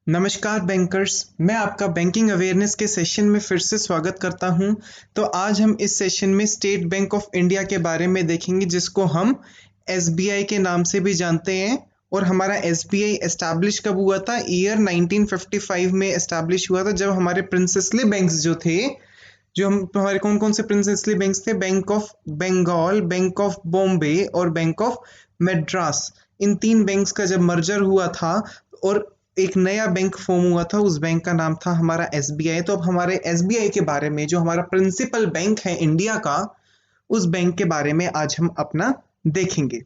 नमस्कार बैंकर्स, मैं आपका बैंकिंग अवेयरनेस के सेशन में फिर से स्वागत करता हूं। तो आज हम इस सेशन में स्टेट बैंक ऑफ इंडिया के बारे में देखेंगे, जिसको हम एसबीआई के नाम से भी जानते हैं। और हमारा एसबीआई एस्टैब्लिश कब हुआ था? ईयर 1955 में एस्टैब्लिश हुआ था, जब हमारे प्रिंसेसली बैंक्स जो थे, जो हमारे कौन कौन से प्रिंसेसली बैंक्स थे? Bank of Bengal, bank of Bombay और बैंक ऑफ मद्रास। इन तीन बैंक्स का जब मर्जर हुआ था और एक नया बैंक फॉर्म हुआ था, उस बैंक का नाम था हमारा एसबीआई। तो अब हमारे एसबीआई के बारे में, जो हमारा प्रिंसिपल बैंक है इंडिया का, उस बैंक के बारे में आज हम अपना देखेंगे।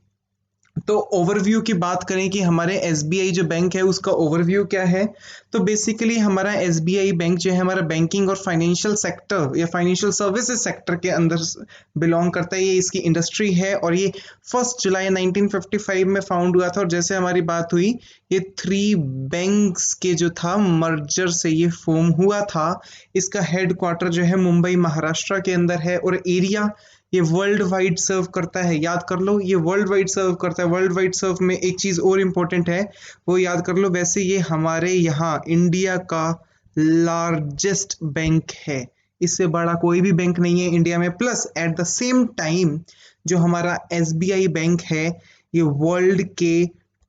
तो ओवरव्यू की बात करें कि हमारे एसबीआई जो बैंक है उसका ओवरव्यू क्या है, तो बेसिकली हमारा एसबीआई बैंक जो है हमारा बैंकिंग और फाइनेंशियल सेक्टर या फाइनेंशियल सर्विसेज सेक्टर के अंदर बिलोंग करता है। ये इसकी इंडस्ट्री है और ये 1 जुलाई 1955 में फाउंड हुआ था। और जैसे हमारी बात हुई, ये 3 बैंक्स के जो था मर्जर से ये फॉर्म हुआ था। इसका हेडक्वार्टर जो है मुंबई महाराष्ट्र के अंदर है और एरिया ये वर्ल्ड वाइड सर्व करता है। याद कर लो, ये वर्ल्ड वाइड सर्व करता है। वर्ल्ड वाइड सर्व में एक चीज और इम्पोर्टेंट है, वो याद कर लो। वैसे ये हमारे यहाँ इंडिया का लार्जेस्ट बैंक है, इससे बड़ा कोई भी बैंक नहीं है इंडिया में। Plus at the same time जो हमारा एसबीआई बैंक है, ये वर्ल्ड के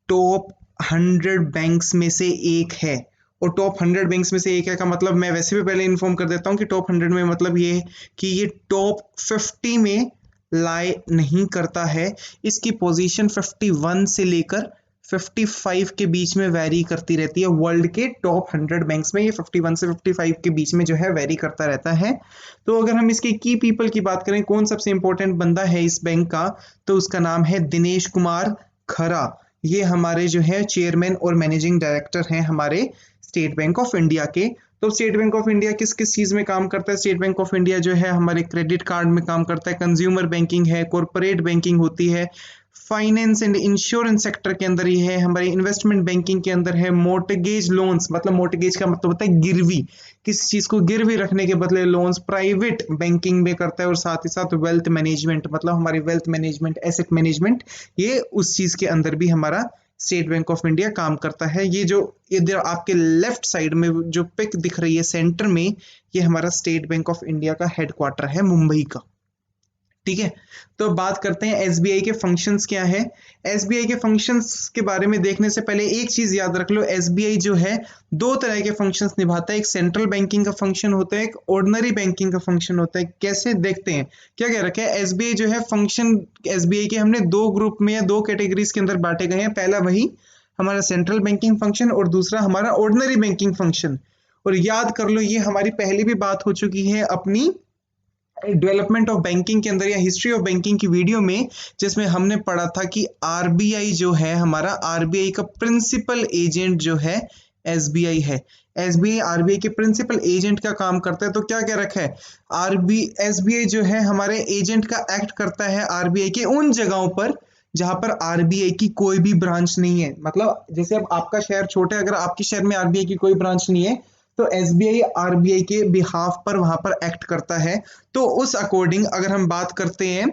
टॉप 100 बैंक्स में से एक है। और टॉप 100 बैंक्स में से एक है का मतलब मैं वैसे भी पहले इन्फॉर्म कर देता हूँ कि टॉप 100 में मतलब ये कि ये टॉप 50 में लाई नहीं करता है। इसकी पोजीशन 51 से लेकर 55 के बीच में वेरी करती रहती है। वर्ल्ड के टॉप 100 बैंक्स में ये 51 से 55 के बीच में जो है वेरी करता रहता है। तो अगर हम इसके की पीपल की बात करें, कौन सबसे इंपॉर्टेंट बंदा है इस बैंक का, तो उसका नाम है दिनेश कुमार खरा। ये हमारे जो है चेयरमैन और मैनेजिंग डायरेक्टर हैं हमारे स्टेट बैंक ऑफ इंडिया के। तो स्टेट बैंक ऑफ इंडिया किस किस चीज में काम करता है? स्टेट बैंक ऑफ इंडिया जो है हमारे क्रेडिट कार्ड में काम करता है, कंज्यूमर बैंकिंग है, कॉर्पोरेट बैंकिंग होती है, फाइनेंस एंड इंश्योरेंस सेक्टर के अंदर ये है, हमारे इन्वेस्टमेंट बैंकिंग के अंदर है, मोर्टगेज लोन्स, मतलब मोर्टगेज का मतलब होता है गिरवी, किसी चीज को गिरवी रखने के बदले लोन्स, प्राइवेट बैंकिंग में करता है। और साथ ही साथ वेल्थ मैनेजमेंट, मतलब हमारी वेल्थ मैनेजमेंट, एसेट मैनेजमेंट, ये उस चीज के अंदर भी हमारा स्टेट बैंक ऑफ इंडिया काम करता है। ये जो इधर आपके लेफ्ट साइड में जो पिक दिख रही है सेंटर में, ये हमारा स्टेट बैंक ऑफ इंडिया का हेडक्वार्टर है मुंबई का। ठीक है, तो बात करते हैं एसबीआई के फंक्शंस क्या है। एसबीआई के फंक्शंस के बारे में देखने से पहले एक चीज याद रख लो, एसबीआई जो है दो तरह के फंक्शंस निभाता है। एक सेंट्रल बैंकिंग का फंक्शन होता है, एक ऑर्डिनरी बैंकिंग का फंक्शन होता है। कैसे देखते हैं, क्या कह रखा है? एसबीआई जो है फंक्शन, एसबीआई के हमने दो ग्रुप में या दो कैटेगरीज के अंदर बांटे गए हैं। पहला वही हमारा सेंट्रल बैंकिंग फंक्शन और दूसरा हमारा ऑर्डिनरी बैंकिंग फंक्शन। और याद कर लो, ये हमारी पहले भी बात हो चुकी है अपनी डेवलपमेंट ऑफ बैंकिंग के अंदर या हिस्ट्री ऑफ बैंकिंग की वीडियो में, जिसमें हमने पढ़ा था कि आरबीआई जो है हमारा, आरबीआई का प्रिंसिपल एजेंट जो है एसबीआई है। एसबीआई आरबीआई के प्रिंसिपल एजेंट का काम करता है। तो क्या क्या रखा है? एसबीआई जो है हमारे एजेंट का एक्ट करता है आरबीआई के उन जगहों पर जहां पर आरबीआई की कोई भी ब्रांच नहीं है। मतलब जैसे अब आपका शहर छोटा है, अगर आपके शहर में आरबीआई की कोई ब्रांच नहीं है, तो एसबीआई आरबीआई के बिहाफ पर वहां पर एक्ट करता है। तो उस अकॉर्डिंग अगर हम बात करते हैं,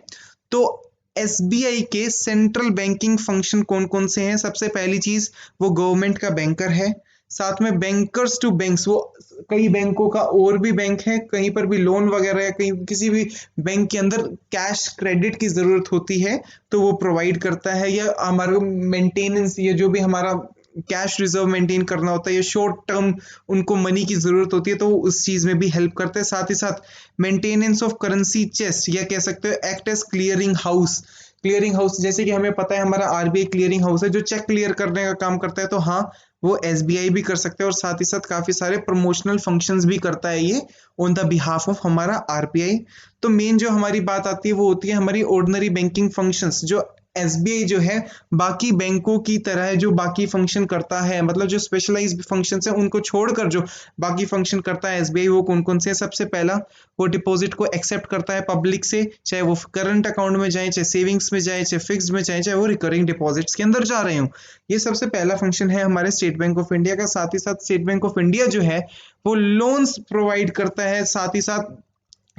तो एसबीआई के सेंट्रल बैंकिंग फंक्शन कौन कौन से हैं? सबसे पहली चीज, वो गवर्नमेंट का बैंकर है। साथ में बैंकर्स टू बैंक्स, वो कई बैंकों का और भी बैंक है, कहीं पर भी लोन वगैरह या कहीं किसी भी बैंक के अंदर कैश क्रेडिट की जरूरत होती है तो वो प्रोवाइड करता है। या हमारा मेंटेनेंस, ये जो भी हमारा कैश रिजर्व मेंटेन करना होता है, या शॉर्ट टर्म उनको मनी की जरूरत होती है, तो वो उस चीज में भी हेल्प करते हैं। साथ ही साथ मेंटेनेंस ऑफ करेंसी चेस्ट, या कह सकते हो act as clearing house. Clearing house, जैसे कि हमें पता है हमारा आरबीआई क्लियरिंग हाउस है जो चेक क्लियर करने का काम करता है, तो हाँ, वो एसबीआई भी कर सकते हैं। और साथ ही साथ काफी सारे प्रमोशनल फंक्शंस भी करता है ये ऑन द बिहाफ ऑफ हमारा आरबीआई। तो मेन जो हमारी बात आती है वो होती है हमारी ऑर्डिनरी बैंकिंग फंक्शंस। जो एसबीआई जो है बाकी बैंकों की तरह जो बाकी फंक्शन करता है, मतलब जो स्पेशलाइज्ड फंक्शंस है उनको छोड़कर जो बाकी फंक्शन करता है एसबीआई, वो कौन कौन से हैं? सबसे पहला, वो डिपॉजिट को एक्सेप्ट करता है पब्लिक से, चाहे वो करंट अकाउंट में जाए, चाहे सेविंग्स में जाए, चाहे फिक्स्ड में जाए, चाहे वो रिकरिंग डिपॉजिट्स के अंदर जा रहे हो। ये सबसे पहला फंक्शन है हमारे स्टेट बैंक ऑफ इंडिया का। साथ ही साथ स्टेट बैंक ऑफ इंडिया जो है वो लोन्स प्रोवाइड करता है, साथ ही साथ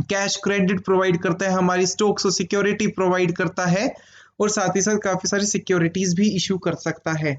कैश क्रेडिट प्रोवाइड करता है, हमारी स्टॉक्स और सिक्योरिटी प्रोवाइड करता है, और साथ ही साथ काफी सारी सिक्योरिटीज भी इशू कर सकता है।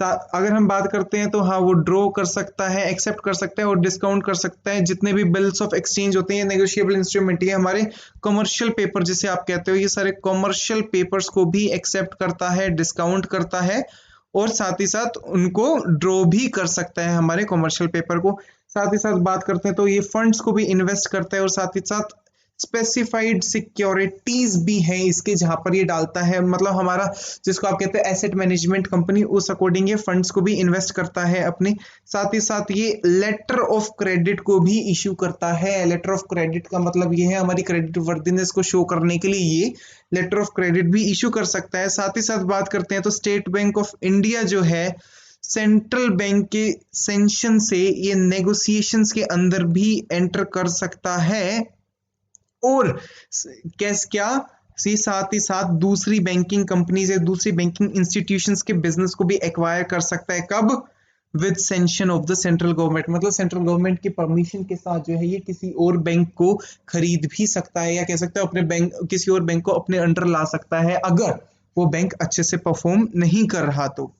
अगर हम बात करते हैं तो हाँ, वो ड्रॉ कर सकता है, एक्सेप्ट कर सकता है और डिस्काउंट कर सकता है। जितने भी बिल्स ऑफ एक्सचेंज होते हैं, नेगोशिएबल इंस्ट्रूमेंट, ये हमारे कमर्शियल पेपर जिसे आप कहते हो, ये सारे कमर्शियल पेपर्स को भी एक्सेप्ट करता है, डिस्काउंट करता है और साथ ही साथ उनको ड्रॉ भी कर सकता है हमारे कमर्शियल पेपर को। साथ ही साथ बात करते हैं तो ये फंड्स को भी इन्वेस्ट करता है और साथ ही साथ स्पेसिफाइड सिक्योरिटीज भी हैं इसके, जहां पर ये डालता है, मतलब हमारा जिसको आप कहते हैं एसेट मैनेजमेंट कंपनी, उस अकॉर्डिंग ये फंड्स को भी इन्वेस्ट करता है अपने। साथ ही साथ ये लेटर ऑफ क्रेडिट को भी इश्यू करता है। लेटर ऑफ क्रेडिट का मतलब ये है हमारी क्रेडिट वर्दीनेस को शो करने के लिए ये लेटर ऑफ क्रेडिट भी इश्यू कर सकता है। साथ ही साथ बात करते हैं तो स्टेट बैंक ऑफ इंडिया जो है, सेंट्रल बैंक के सेंशन से ये नेगोशिएशंस के अंदर भी एंटर कर सकता है और साथ ही साथ दूसरी बैंकिंग कंपनीज या दूसरी बैंकिंग इंस्टीट्यूशंस के बिजनेस को भी एक्वायर कर सकता है। कब? With sanction of the central government, मतलब सेंट्रल गवर्नमेंट की परमिशन के साथ जो है ये किसी और बैंक को खरीद भी सकता है, या कह सकते हैं अपने बैंक, किसी और बैंक को अपने अंडर ला सकता है अगर वो बैंक अच्छे से परफॉर्म नहीं कर रहा तो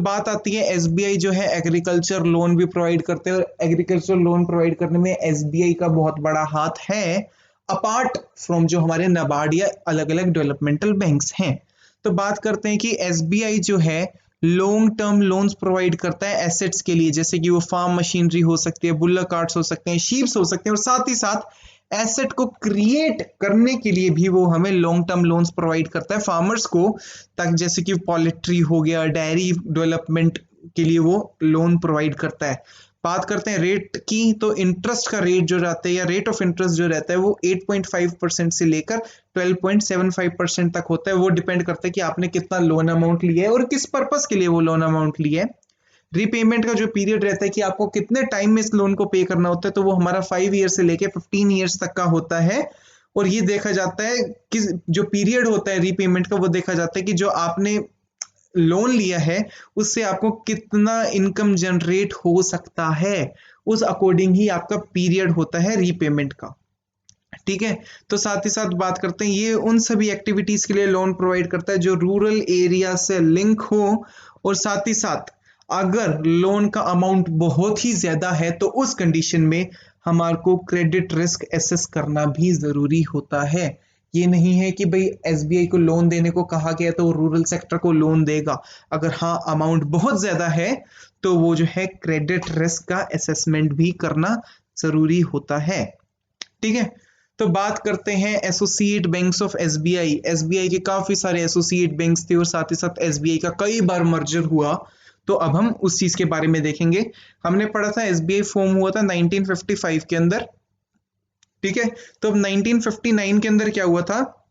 बात आती है एसबीआई जो है एग्रीकल्चर लोन भी प्रोवाइड करते हैं और एग्रीकल्चर लोन प्रोवाइड करने में एसबीआई का बहुत बड़ा हाथ है, अपार्ट फ्रॉम जो हमारे नाबार्ड या अलग अलग डेवलपमेंटल बैंक्स हैं। तो बात करते हैं कि एसबीआई जो है लॉन्ग टर्म लोन्स प्रोवाइड करता है एसेट्स के लिए, जैसे कि वो फार्म मशीनरी हो सकती है, बुल्ला कार्ट्स हो सकते हैं, शीप्स हो सकते हैं, और साथ ही साथ एसेट को क्रिएट करने के लिए भी वो हमें लॉन्ग टर्म लोन्स प्रोवाइड करता है फार्मर्स को, ताकि जैसे कि पोल्ट्री हो गया, डेयरी डेवलपमेंट के लिए वो लोन प्रोवाइड करता है। बात करते हैं रेट की, तो इंटरेस्ट का रेट जो रहता है या रेट ऑफ इंटरेस्ट जो रहता है वो 8.5% से लेकर 12.75% तक होता है। वो डिपेंड करता है कि आपने कितना लोन अमाउंट लिया है और किस पर्पस के लिए वो लोन अमाउंट लिया है। रीपेमेंट का जो पीरियड रहता है कि आपको कितने टाइम में इस लोन को पे करना होता है, तो वो हमारा 5 ईयर से लेकर 15 ईयर्स तक का होता है। और ये देखा जाता है कि जो पीरियड होता है रीपेमेंट का, वो देखा जाता है कि जो आपने लोन लिया है उससे आपको कितना इनकम जनरेट हो सकता है, उस अकॉर्डिंग ही आपका पीरियड होता है रीपेमेंट का। ठीक है, तो साथ ही साथ बात करते हैं ये उन सभी एक्टिविटीज के लिए लोन प्रोवाइड करता है जो रूरल एरिया से लिंक हो, और साथ ही साथ अगर लोन का अमाउंट बहुत ही ज्यादा है तो उस कंडीशन में हमारे को क्रेडिट रिस्क एसेस करना भी जरूरी होता है। ये नहीं है कि भाई एसबीआई को लोन देने को कहा गया तो रूरल सेक्टर को लोन देगा। अगर हाँ अमाउंट बहुत ज्यादा है तो वो जो है क्रेडिट रिस्क का असेसमेंट भी करना जरूरी होता है। ठीक है, तो बात करते हैं associate banks of SBI. SBI के काफी सारे एसोसिएट बैंक्स थे और साथ ही साथ एसबीआई का कई बार मर्जर हुआ, तो अब हम उस चीज के बारे में देखेंगे। हमने पढ़ा था एसबीआई फॉर्म हुआ था 1955 के अंदर। ठीक है, तो अब 1959 के अंदर क्या हुआ था,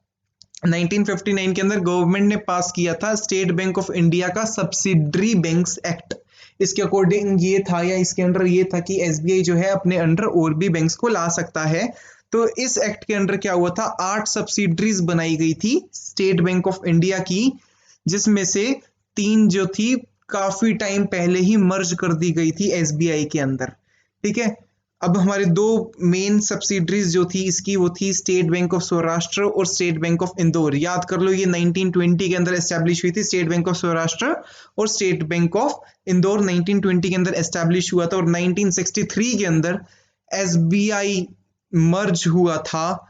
1959 के अंदर गवर्नमेंट ने पास किया था स्टेट बैंक ऑफ इंडिया का सब्सिडरी बैंक्स एक्ट। इसके अकॉर्डिंग ये था, या इसके अंडर ये था कि एसबीआई जो है अपने अंडर और भी बैंक्स को ला सकता है। तो इस एक्ट के अंडर क्या हुआ था, 8 सब्सिडरीज बनाई गई थी स्टेट बैंक ऑफ इंडिया की, जिसमें से 3 जो थी काफी टाइम पहले ही मर्ज कर दी गई थी एसबीआई के अंदर। ठीक है, अब हमारे 2 मेन सब्सिडरीज जो थी इसकी, वो थी स्टेट बैंक ऑफ सौराष्ट्र और स्टेट बैंक ऑफ इंदौर। याद कर लो, ये 1920 के अंदर एस्टैब्लिश हुई थी स्टेट बैंक ऑफ सौराष्ट्र, और स्टेट बैंक ऑफ इंदौर 1920 के अंदर एस्टैब्लिश हुआ था। और 1963 के अंदर एसबीआई मर्ज हुआ था,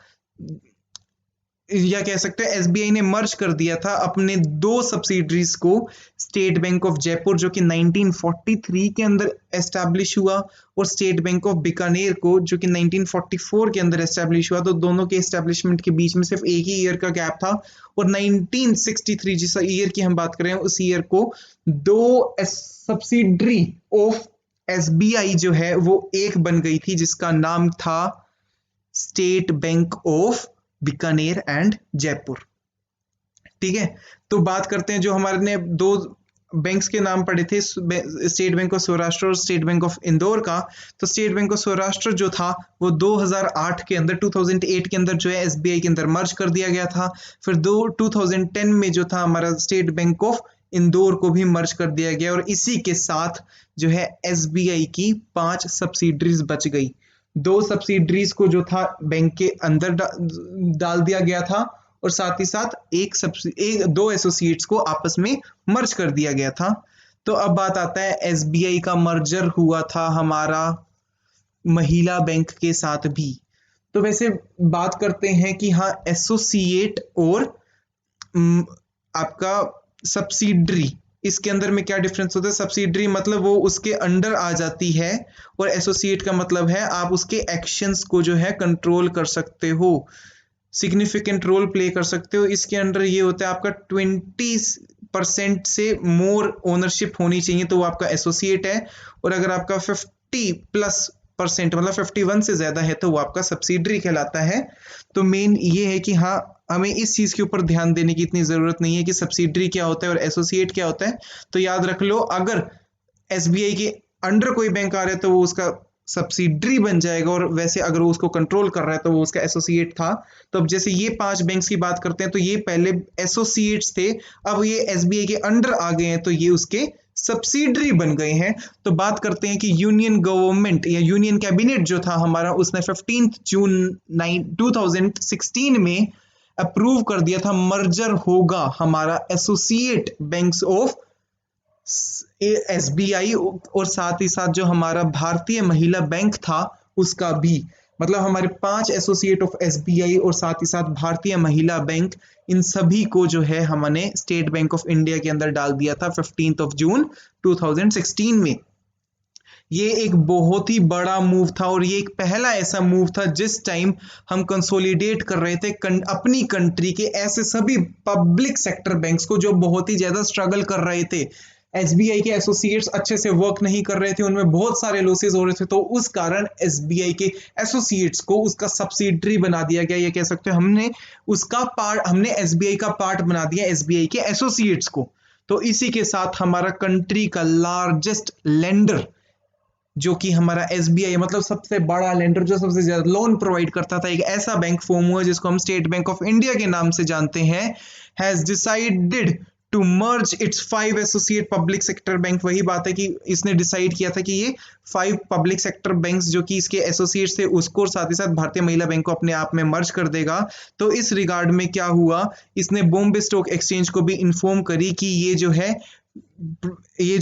या कह सकते हैं एसबीआई ने मर्ज कर दिया था अपने 2 सब्सिडरीज को, स्टेट बैंक ऑफ जयपुर जो कि 1943 के अंदर एस्टैब्लिश हुआ, और स्टेट बैंक ऑफ बीकानेर को जो कि 1944 के अंदर एस्टैब्लिश हुआ। तो दोनों के एस्टैब्लिशमेंट के बीच में सिर्फ एक ही ईयर का गैप था, और 1963 जिस ईयर की हम बात कर रहे हैं उस ईयर को 2 सब्सिडरी ऑफ एसबीआई जो है वो एक बन गई थी, जिसका नाम था state bank of Bikaner and Jaipur. ठीक है, तो बात करते हैं जो हमारे ने 2 बैंक्स के नाम पढ़े थे, स्टेट बैंक ऑफ सौराष्ट्र और स्टेट बैंक ऑफ इंदौर का। तो स्टेट बैंक ऑफ सौराष्ट्र जो था वो 2008 के अंदर 2008 के अंदर जो है एसबीआई के अंदर मर्ज कर दिया गया था। फिर 2010 में जो था हमारा स्टेट बैंक ऑफ इंदौर को भी मर्ज कर दिया गया, और इसी के साथ जो है एसबीआई की 5 सब्सिडरीज बच गई। 2 सब्सिडरीज को जो था बैंक के अंदर डाल दिया गया था, और साथ ही साथ 2 एसोसिएट्स को आपस में मर्ज कर दिया गया था। तो अब बात आता है एसबीआई का मर्जर हुआ था हमारा महिला बैंक के साथ भी। तो वैसे बात करते हैं कि हाँ एसोसिएट और आपका सब्सिडरी, इसके अंदर में क्या डिफरेंस होता है। सब्सिडरी मतलब वो उसके अंडर आ जाती है और एसोसिएट का मतलब है आप उसके एक्शंस को जो है कंट्रोल कर सकते हो, सिग्निफिकेंट रोल प्ले कर सकते हो। इसके अंडर ये होता है आपका 20% से मोर ओनरशिप होनी चाहिए तो वो आपका एसोसिएट है, और अगर आपका 50+% मतलब 51 से ज्यादा है तो वो आपका सब्सिडरी कहलाता है। तो मेन ये है कि हाँ हमें इस चीज के ऊपर ध्यान देने की इतनी जरूरत नहीं है कि सब्सिडरी क्या होता है और एसोसिएट क्या होता है। तो याद रख लो, अगर एसबीआई के अंडर कोई बैंक आ रहा है तो वो उसका सब्सिडरी बन जाएगा, और वैसे अगर वो उसको कंट्रोल कर रहा है तो वो उसका एसोसिएट था। तो अब जैसे ये 5 बैंक्स की बात करते हैं तो ये पहले एसोसिएट्स थे, अब ये एसबीआई के अंडर आ गए हैं तो ये उसके सब्सिडरी बन गए हैं। तो बात करते हैं कि यूनियन गवर्नमेंट या यूनियन कैबिनेट जो था हमारा, उसने 15 जून 2016 में अप्रूव कर दिया था मर्जर होगा हमारा एसोसिएट बैंक्स ऑफ एसबीआई और साथ ही साथ जो हमारा भारतीय महिला बैंक था उसका भी। मतलब हमारे 5 एसोसिएट ऑफ एसबीआई और साथ ही साथ भारतीय महिला बैंक, इन सभी को जो है हमने स्टेट बैंक ऑफ इंडिया के अंदर डाल दिया था 15 जून 2016 में। ये एक बहुत ही बड़ा मूव था और ये एक पहला ऐसा मूव था जिस टाइम हम कंसोलिडेट कर रहे थे अपनी कंट्री के ऐसे सभी पब्लिक सेक्टर बैंक्स को जो बहुत ही ज्यादा स्ट्रगल कर रहे थे। एसबीआई के एसोसिएट्स अच्छे से वर्क नहीं कर रहे थे, उनमें बहुत सारे लॉसेस हो रहे थे, तो उस कारण एसबीआई के एसोसिएट्स को उसका सब्सिडरी बना दिया गया, ये कह सकते हैं हमने उसका पार्ट, हमने एसबीआई का पार्ट बना दिया एसबीआई के एसोसिएट्स को। तो इसी के साथ हमारा कंट्री का लार्जेस्ट लेंडर जो कि हमारा एसबीआई मतलब सबसे बड़ा लेंडर जो सबसे ज्यादा लोन प्रोवाइड करता था, एक ऐसा बैंक फॉर्म हुआ जिसको हम स्टेट बैंक ऑफ इंडिया के नाम से जानते हैं, has decided to merge its 5 associate public sector bank. वही बात है कि इसने डिसाइड किया था कि ये 5 पब्लिक सेक्टर बैंक्स जो कि इसके एसोसिएट्स थे उसको और साथ ही साथ भारतीय महिला बैंक को अपने आप में मर्ज कर देगा। तो इस रिगार्ड में क्या हुआ, इसने बॉम्बे स्टॉक एक्सचेंज को भी इन्फॉर्म करी कि ये जो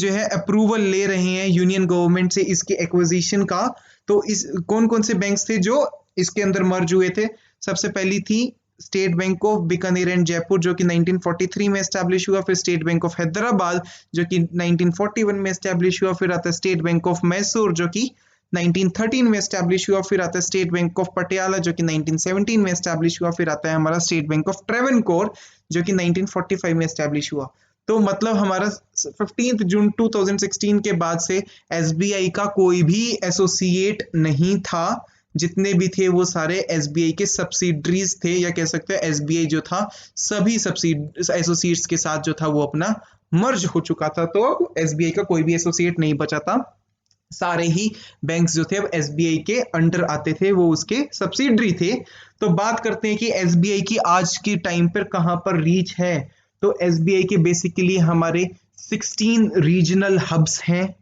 है अप्रूवल ले रहे हैं यूनियन गवर्नमेंट से इसके एक्विजिशन का। तो इस कौन कौन से बैंक्स थे जो इसके अंदर मर्ज हुए थे। सबसे पहली थी state bank of Bikaner and Jaipur जो कि 1943 में एस्टैब्लिश हुआ, फिर स्टेट बैंक ऑफ हैदराबाद जो कि 1941 में एस्टैब्लिश हुआ, फिर आता है स्टेट बैंक ऑफ मैसूर जो कि 1913 में एस्टैब्लिश हुआ, फिर आता है स्टेट बैंक ऑफ पटियाला जो कि 1917 में एस्टैब्लिश हुआ, फिर आता है हमारा स्टेट बैंक ऑफ ट्रेवनकोर जो कि 1945 में एस्टैब्लिश हुआ। तो मतलब हमारा 15 जून 2016 के बाद से एसबीआई का कोई भी एसोसिएट नहीं था, जितने भी थे वो सारे एसबीआई के सब्सिडरीज थे, या कह सकते हैं एसबीआई जो था सभी एसोसिएट्स के साथ जो था वो अपना मर्ज हो चुका था। तो एसबीआई का कोई भी एसोसिएट नहीं बचा था, सारे ही बैंक्स जो थे अब एसबीआई के अंडर आते थे, वो उसके सब्सिडरी थे। तो बात करते हैं कि एसबीआई की आज के टाइम पर कहां पर रीच है। तो एसबीआई के बेसिकली हमारे 16 रीजनल हब्स हैं।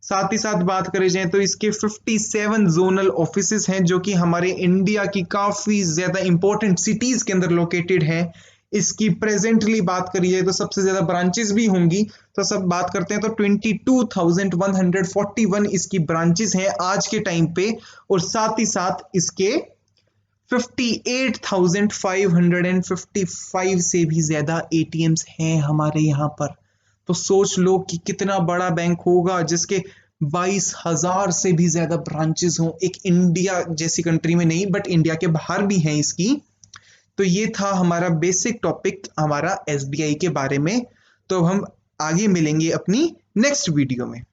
साथ ही साथ बात करें जाए तो इसके 57 जोनल ऑफिसेस हैं जो कि हमारे इंडिया की काफी ज्यादा इंपॉर्टेंट सिटीज के अंदर लोकेटेड हैं। इसकी प्रेजेंटली बात करी जाए तो सबसे ज्यादा ब्रांचेस भी होंगी। तो सब बात करते हैं तो 22,141 इसकी ब्रांचेस हैं आज के टाइम पे, और साथ ही साथ इसके 58,555 से भी ज्यादा एटीएम्स हैं हमारे यहाँ पर। तो सोच लो कि कितना बड़ा बैंक होगा जिसके 22,000 से भी ज्यादा ब्रांचेस हों, एक इंडिया जैसी कंट्री में नहीं बट इंडिया के बाहर भी हैं इसकी। तो ये था हमारा बेसिक टॉपिक हमारा एसबीआई के बारे में। तो हम आगे मिलेंगे अपनी नेक्स्ट वीडियो में।